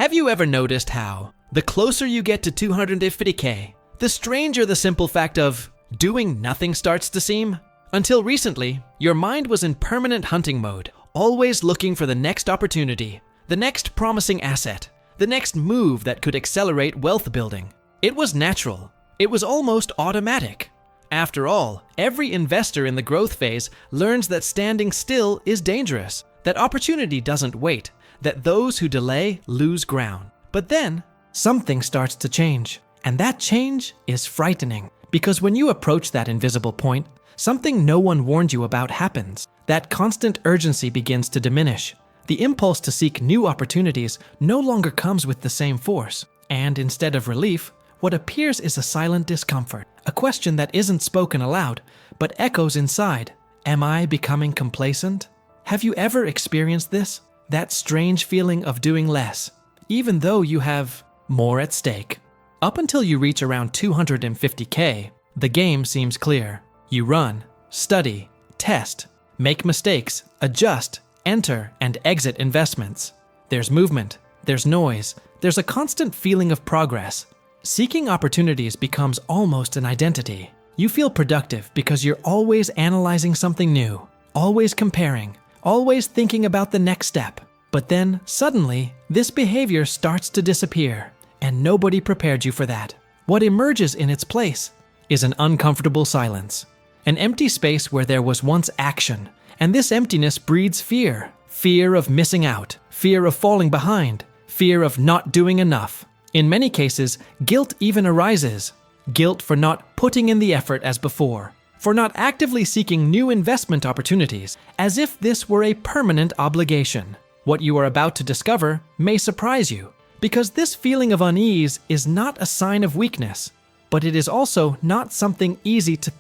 Have you ever noticed how, the closer you get to 250K, the stranger the simple fact of doing nothing starts to seem? Until recently, your mind was in permanent hunting mode, always looking for the next opportunity, the next promising asset, the next move that could accelerate wealth building. It was natural. It was almost automatic. After all, every investor in the growth phase learns that standing still is dangerous, that opportunity doesn't wait, that those who delay lose ground. But then, something starts to change. And that change is frightening, because when you approach that invisible point, something no one warned you about happens. That constant urgency begins to diminish. The impulse to seek new opportunities no longer comes with the same force. And instead of relief, what appears is a silent discomfort, a question that isn't spoken aloud, but echoes inside. Am I becoming complacent? Have you ever experienced this? That strange feeling of doing less, even though you have more at stake. Up until you reach around 250K, the game seems clear. You run, study, test, make mistakes, adjust, enter, and exit investments. There's movement, there's noise, there's a constant feeling of progress. Seeking opportunities becomes almost an identity. You feel productive because you're always analyzing something new, always comparing, always thinking about the next step. But then, suddenly, this behavior starts to disappear, and nobody prepared you for that. What emerges in its place is an uncomfortable silence, an empty space where there was once action, and this emptiness breeds fear. Fear of missing out, fear of falling behind, fear of not doing enough. In many cases, guilt even arises. Guilt for not putting in the effort as before, for not actively seeking new investment opportunities, as if this were a permanent obligation. What you are about to discover may surprise you, because this feeling of unease is not a sign of weakness, but it is also not something easy to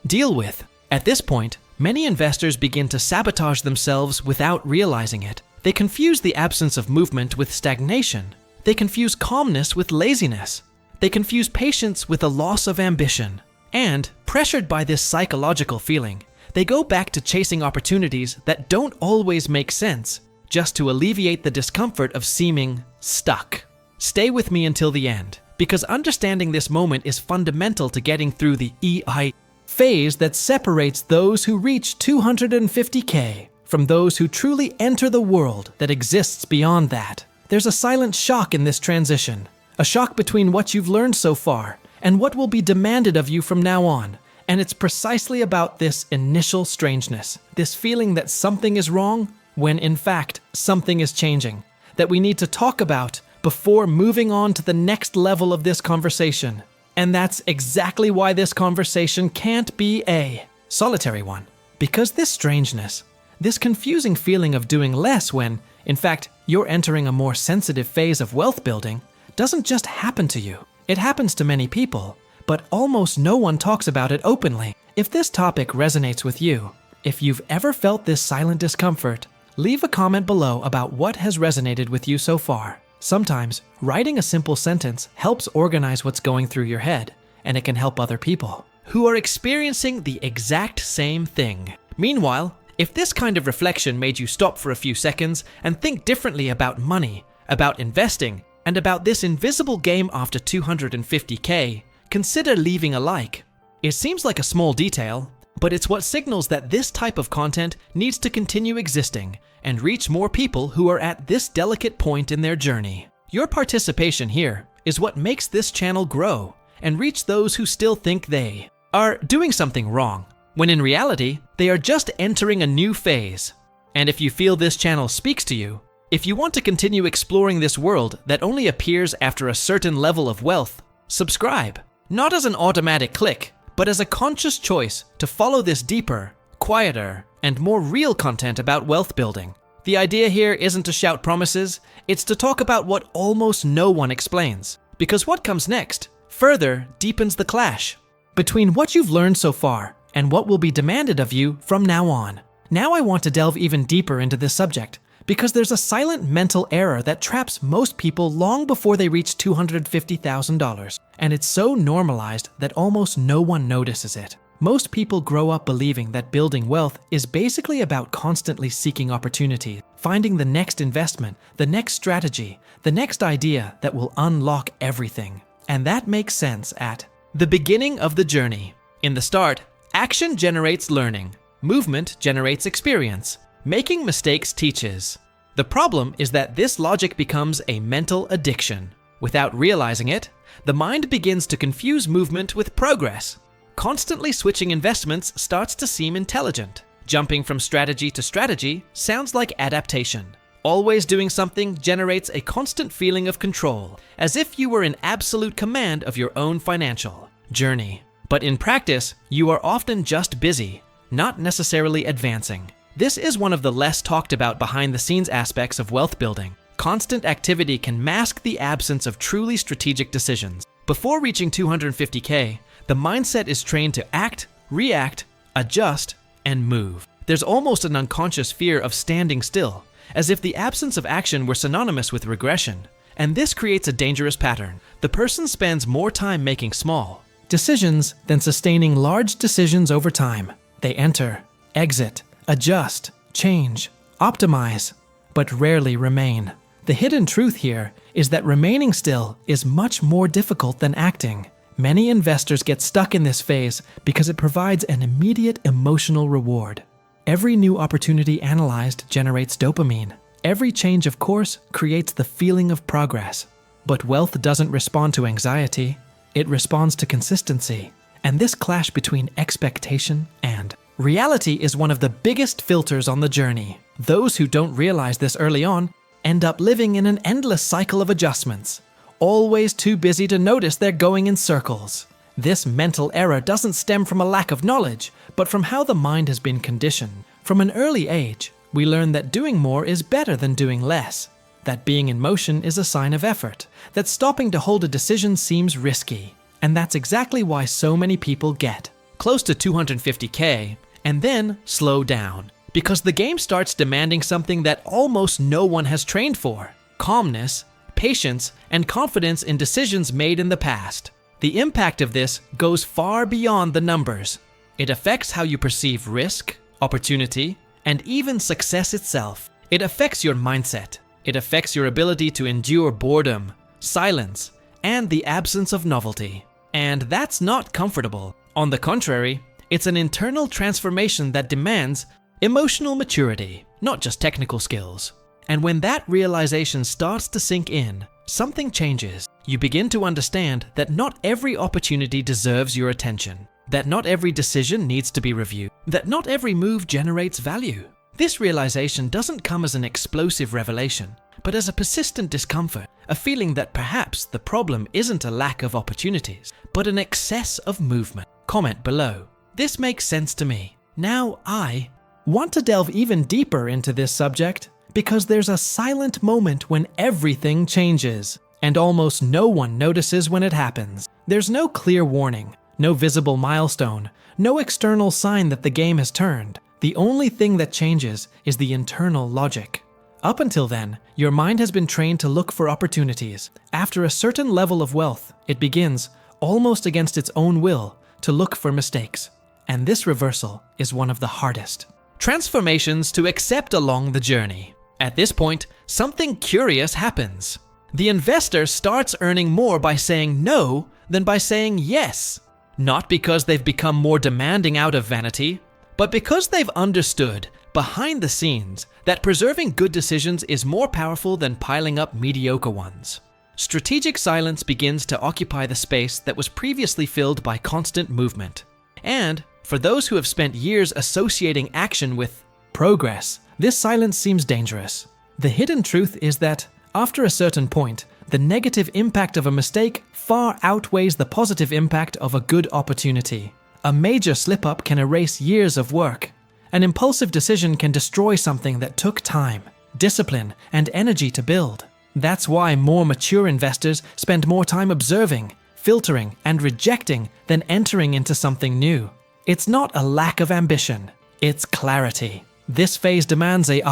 deal with. At this point, many investors begin to sabotage themselves without realizing it. They confuse the absence of movement with stagnation. They confuse calmness with laziness. They confuse patience with a loss of ambition. And, pressured by this psychological feeling, they go back to chasing opportunities that don't always make sense, just to alleviate the discomfort of seeming stuck. Stay with me until the end, because understanding this moment is fundamental to getting through the EI phase that separates those who reach 250K from those who truly enter the world that exists beyond that. There's a silent shock in this transition, a shock between what you've learned so far and what will be demanded of you from now on. And it's precisely about this initial strangeness, this feeling that something is wrong when in fact something is changing, that we need to talk about before moving on to the next level of this conversation. And that's exactly why this conversation can't be a solitary one. Because this strangeness, this confusing feeling of doing less when, in fact, you're entering a more sensitive phase of wealth building, doesn't just happen to you. It happens to many people, but almost no one talks about it openly. If this topic resonates with you, if you've ever felt this silent discomfort, leave a comment below about what has resonated with you so far. Sometimes, writing a simple sentence helps organize what's going through your head, and it can help other people who are experiencing the exact same thing. Meanwhile, if this kind of reflection made you stop for a few seconds and think differently about money, about investing, and about this invisible game after 250K, consider leaving a like. It seems like a small detail, but it's what signals that this type of content needs to continue existing and reach more people who are at this delicate point in their journey. Your participation here is what makes this channel grow and reach those who still think they are doing something wrong, when in reality, they are just entering a new phase. And if you feel this channel speaks to you, if you want to continue exploring this world that only appears after a certain level of wealth, subscribe. Not as an automatic click, but as a conscious choice to follow this deeper, quieter, and more real content about wealth building. The idea here isn't to shout promises, it's to talk about what almost no one explains. Because what comes next further deepens the clash between what you've learned so far and what will be demanded of you from now on. Now I want to delve even deeper into this subject, because there's a silent mental error that traps most people long before they reach $250,000, and it's so normalized that almost no one notices it. Most people grow up believing that building wealth is basically about constantly seeking opportunity, finding the next investment, the next strategy, the next idea that will unlock everything. And that makes sense at the beginning of the journey. In the start, action generates learning. Movement generates experience. Making mistakes teaches. The problem is that this logic becomes a mental addiction. Without realizing it, the mind begins to confuse movement with progress. Constantly switching investments starts to seem intelligent. Jumping from strategy to strategy sounds like adaptation. Always doing something generates a constant feeling of control, as if you were in absolute command of your own financial journey. But in practice, you are often just busy, not necessarily advancing. This is one of the less talked about behind-the-scenes aspects of wealth building. Constant activity can mask the absence of truly strategic decisions. Before reaching 250K, the mindset is trained to act, react, adjust, and move. There's almost an unconscious fear of standing still, as if the absence of action were synonymous with regression. And this creates a dangerous pattern. The person spends more time making small decisions than sustaining large decisions over time. They enter, exit, adjust, change, optimize, but rarely remain. The hidden truth here is that remaining still is much more difficult than acting. Many investors get stuck in this phase because it provides an immediate emotional reward. Every new opportunity analyzed generates dopamine. Every change of course creates the feeling of progress. But wealth doesn't respond to anxiety, it responds to consistency. And this clash between expectation and reality is one of the biggest filters on the journey. Those who don't realize this early on end up living in an endless cycle of adjustments, always too busy to notice they're going in circles. This mental error doesn't stem from a lack of knowledge, but from how the mind has been conditioned. From an early age, we learn that doing more is better than doing less, that being in motion is a sign of effort, that stopping to hold a decision seems risky. And that's exactly why so many people get close to 250K and then slow down, because the game starts demanding something that almost no one has trained for: calmness, patience, and confidence in decisions made in the past. The impact of this goes far beyond the numbers. It affects how you perceive risk, opportunity, and even success itself. It affects your mindset. It affects your ability to endure boredom, silence, and the absence of novelty. And that's not comfortable. On the contrary, it's an internal transformation that demands emotional maturity, not just technical skills. And when that realization starts to sink in, something changes. You begin to understand that not every opportunity deserves your attention, that not every decision needs to be reviewed, that not every move generates value. This realization doesn't come as an explosive revelation, but as a persistent discomfort, a feeling that perhaps the problem isn't a lack of opportunities, but an excess of movement. Comment below. This makes sense to me. Now I want to delve even deeper into this subject, because there's a silent moment when everything changes, and almost no one notices when it happens. There's no clear warning, no visible milestone, no external sign that the game has turned. The only thing that changes is the internal logic. Up until then, your mind has been trained to look for opportunities. After a certain level of wealth, it begins, almost against its own will, to look for mistakes. And this reversal is one of the hardest transformations to accept along the journey. At this point, something curious happens. The investor starts earning more by saying no than by saying yes. Not because they've become more demanding out of vanity, but because they've understood, behind the scenes, that preserving good decisions is more powerful than piling up mediocre ones. Strategic silence begins to occupy the space that was previously filled by constant movement. And, for those who have spent years associating action with progress, this silence seems dangerous. The hidden truth is that, after a certain point, the negative impact of a mistake far outweighs the positive impact of a good opportunity. A major slip-up can erase years of work. An impulsive decision can destroy something that took time, discipline, and energy to build. That's why more mature investors spend more time observing, filtering, and rejecting than entering into something new. It's not a lack of ambition, it's clarity. This phase demands a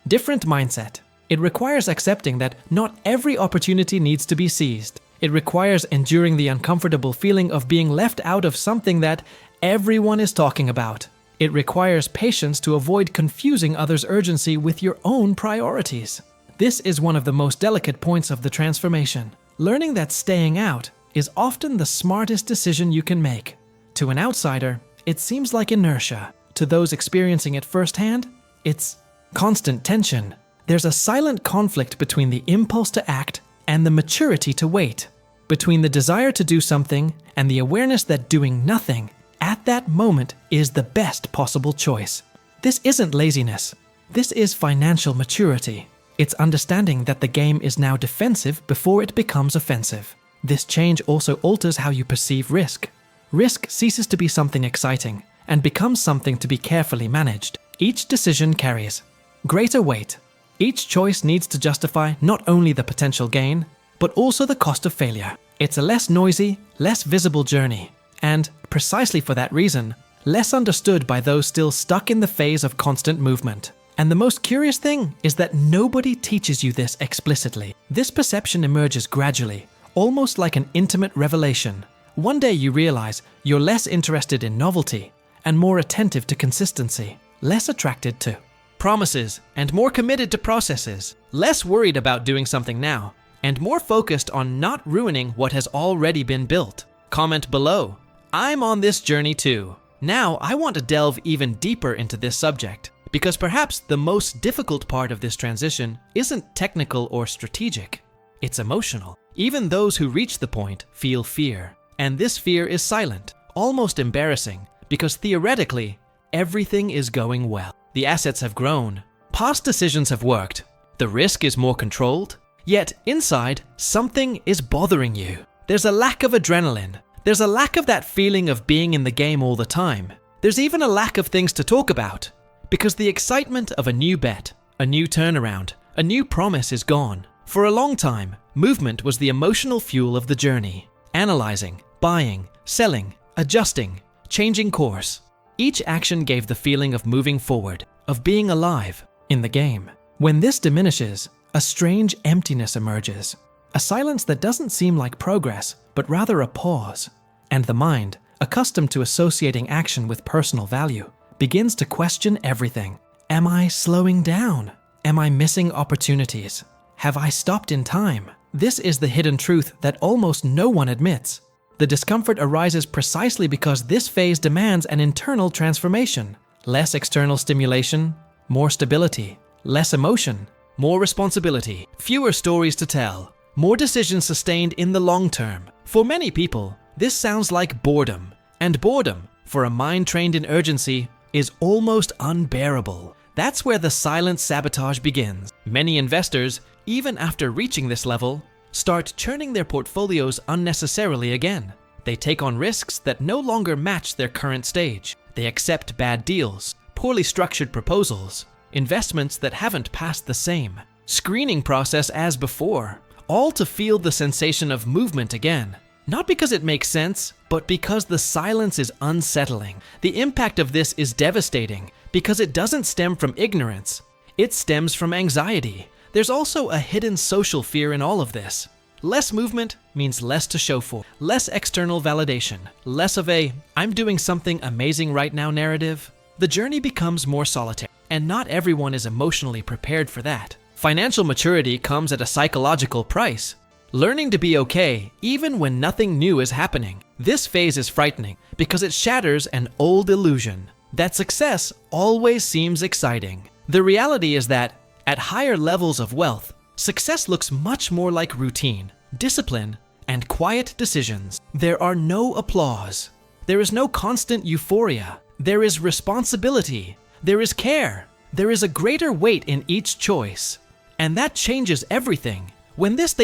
different mindset. It requires accepting that not every opportunity needs to be seized. It requires enduring the uncomfortable feeling of being left out of something that everyone is talking about. It requires patience to avoid confusing others' urgency with your own priorities. This is one of the most delicate points of the transformation. Learning that staying out is often the smartest decision you can make. To an outsider, it seems like inertia. To those experiencing it firsthand, it's constant tension. There's a silent conflict between the impulse to act and the maturity to wait, between the desire to do something and the awareness that doing nothing at that moment is the best possible choice. This isn't laziness. This is financial maturity. It's understanding that the game is now defensive before it becomes offensive. This change also alters how you perceive risk. Risk ceases to be something exciting and becomes something to be carefully managed. Each decision carries greater weight. Each choice needs to justify not only the potential gain, but also the cost of failure. It's a less noisy, less visible journey, and, precisely for that reason, less understood by those still stuck in the phase of constant movement. And the most curious thing is that nobody teaches you this explicitly. This perception emerges gradually, almost like an intimate revelation. One day you realize you're less interested in novelty and more attentive to consistency, less attracted to promises and more committed to processes, less worried about doing something now, and more focused on not ruining what has already been built. Comment below. I'm on this journey too. Now I want to delve even deeper into this subject, because perhaps the most difficult part of this transition isn't technical or strategic. It's emotional. Even those who reach the point feel fear, and this fear is silent, almost embarrassing, because theoretically, everything is going well. The assets have grown, past decisions have worked, the risk is more controlled, yet inside, something is bothering you. There's a lack of adrenaline. There's a lack of that feeling of being in the game all the time. There's even a lack of things to talk about, because the excitement of a new bet, a new turnaround, a new promise is gone. For a long time, movement was the emotional fuel of the journey. Analyzing, buying, selling, adjusting, changing course. Each action gave the feeling of moving forward, of being alive in the game. When this diminishes, a strange emptiness emerges. A silence that doesn't seem like progress, but rather a pause. And the mind, accustomed to associating action with personal value, begins to question everything. Am I slowing down? Am I missing opportunities? Have I stopped in time? This is the hidden truth that almost no one admits. The discomfort arises precisely because this phase demands an internal transformation. Less external stimulation, more stability, less emotion, more responsibility, fewer stories to tell, more decisions sustained in the long term. For many people, this sounds like boredom. And boredom, for a mind trained in urgency, is almost unbearable. That's where the silent sabotage begins. Many investors, even after reaching this level, start churning their portfolios unnecessarily again. They take on risks that no longer match their current stage. They accept bad deals, poorly structured proposals, investments that haven't passed the same screening process as before, all to feel the sensation of movement again. Not because it makes sense, but because the silence is unsettling. The impact of this is devastating because it doesn't stem from ignorance. It stems from anxiety. There's also a hidden social fear in all of this. Less movement means less to show for, less external validation, less of a "I'm doing something amazing right now" narrative. The journey becomes more solitary, and not everyone is emotionally prepared for that. Financial maturity comes at a psychological price. Learning to be okay even when nothing new is happening. This phase is frightening because it shatters an old illusion that success always seems exciting. The reality is that at higher levels of wealth, success looks much more like routine, discipline, and quiet decisions. There are no applause. There is no constant euphoria. There is responsibility. There is care. There is a greater weight in each choice. And that changes everything. When this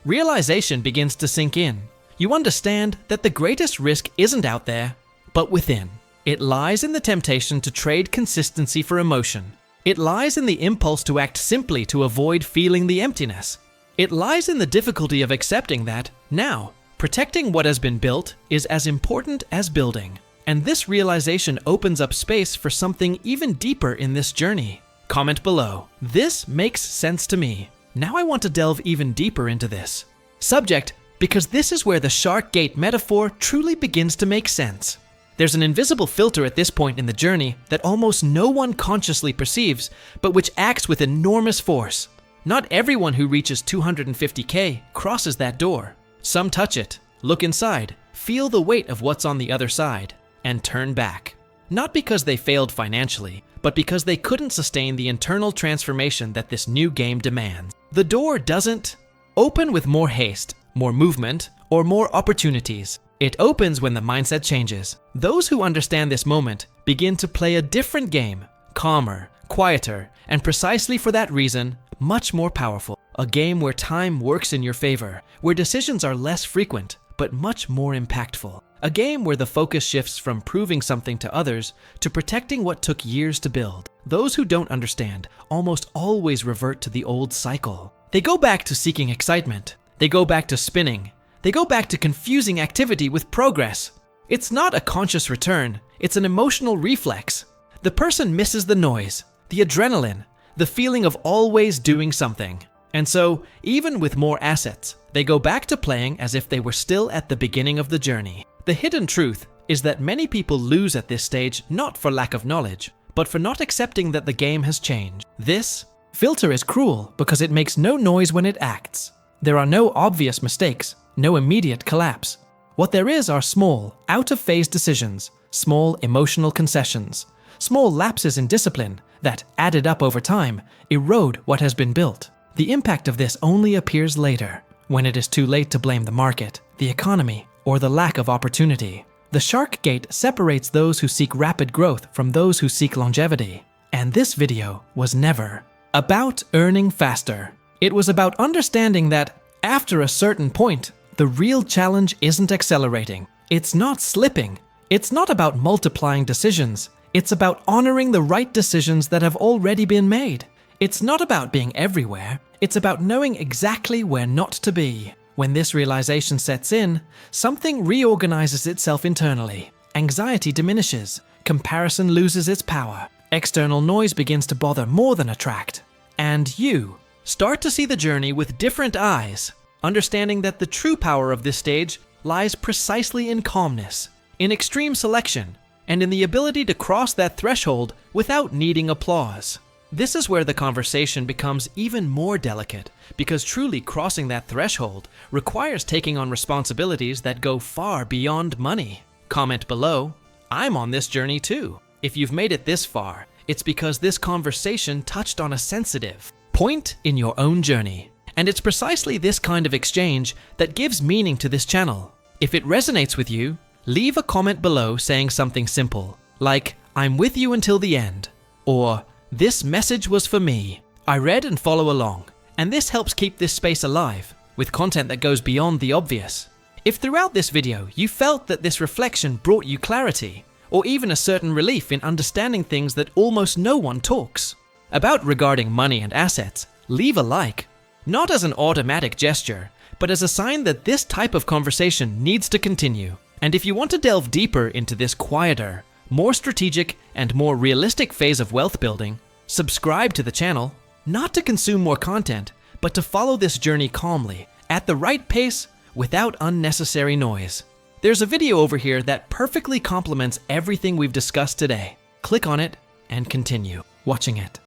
realization begins to sink in, you understand that the greatest risk isn't out there, but within. It lies in the temptation to trade consistency for emotion. It lies in the impulse to act simply to avoid feeling the emptiness. It lies in the difficulty of accepting that, now, protecting what has been built is as important as building. And this realization opens up space for something even deeper in this journey. Comment below. This makes sense to me. Now I want to delve even deeper into this subject because this is where the shark gate metaphor truly begins to make sense. There's an invisible filter at this point in the journey that almost no one consciously perceives, but which acts with enormous force. Not everyone who reaches 250K crosses that door. Some touch it, look inside, feel the weight of what's on the other side, and turn back. Not because they failed financially, but because they couldn't sustain the internal transformation that this new game demands. The door doesn't open with more haste, more movement, or more opportunities. It opens when the mindset changes. Those who understand this moment begin to play a different game, calmer, quieter, and precisely for that reason, much more powerful. A game where time works in your favor, where decisions are less frequent, but much more impactful. A game where the focus shifts from proving something to others to protecting what took years to build. Those who don't understand almost always revert to the old cycle. They go back to seeking excitement. They go back to spinning. They go back to confusing activity with progress. It's not a conscious return, it's an emotional reflex. The person misses the noise, the adrenaline, the feeling of always doing something. And so, even with more assets, they go back to playing as if they were still at the beginning of the journey. The hidden truth is that many people lose at this stage not for lack of knowledge, but for not accepting that the game has changed. This filter is cruel because it makes no noise when it acts. There are no obvious mistakes, no immediate collapse. What there is are small, out-of-phase decisions, small emotional concessions, small lapses in discipline that, added up over time, erode what has been built. The impact of this only appears later, when it is too late to blame the market, the economy, or the lack of opportunity. The shark gate separates those who seek rapid growth from those who seek longevity. And this video was never about earning faster. It was about understanding that, after a certain point, the real challenge isn't accelerating. It's not slipping. It's not about multiplying decisions. It's about honoring the right decisions that have already been made. It's not about being everywhere. It's about knowing exactly where not to be. When this realization sets in, something reorganizes itself internally. Anxiety diminishes. Comparison loses its power. External noise begins to bother more than attract. And you start to see the journey with different eyes, understanding that the true power of this stage lies precisely in calmness, in extreme selection, and in the ability to cross that threshold without needing applause. This is where the conversation becomes even more delicate, because truly crossing that threshold requires taking on responsibilities that go far beyond money. Comment below, I'm on this journey too. If you've made it this far, it's because this conversation touched on a sensitive point in your own journey. And it's precisely this kind of exchange that gives meaning to this channel. If it resonates with you, leave a comment below saying something simple, like, I'm with you until the end, or this message was for me. I read and follow along, and this helps keep this space alive, with content that goes beyond the obvious. If throughout this video you felt that this reflection brought you clarity, or even a certain relief in understanding things that almost no one talks about regarding money and assets, leave a like. Not as an automatic gesture, but as a sign that this type of conversation needs to continue. And if you want to delve deeper into this quieter, more strategic, and more realistic phase of wealth building, subscribe to the channel, not to consume more content, but to follow this journey calmly, at the right pace, without unnecessary noise. There's a video over here that perfectly complements everything we've discussed today. Click on it and continue watching it.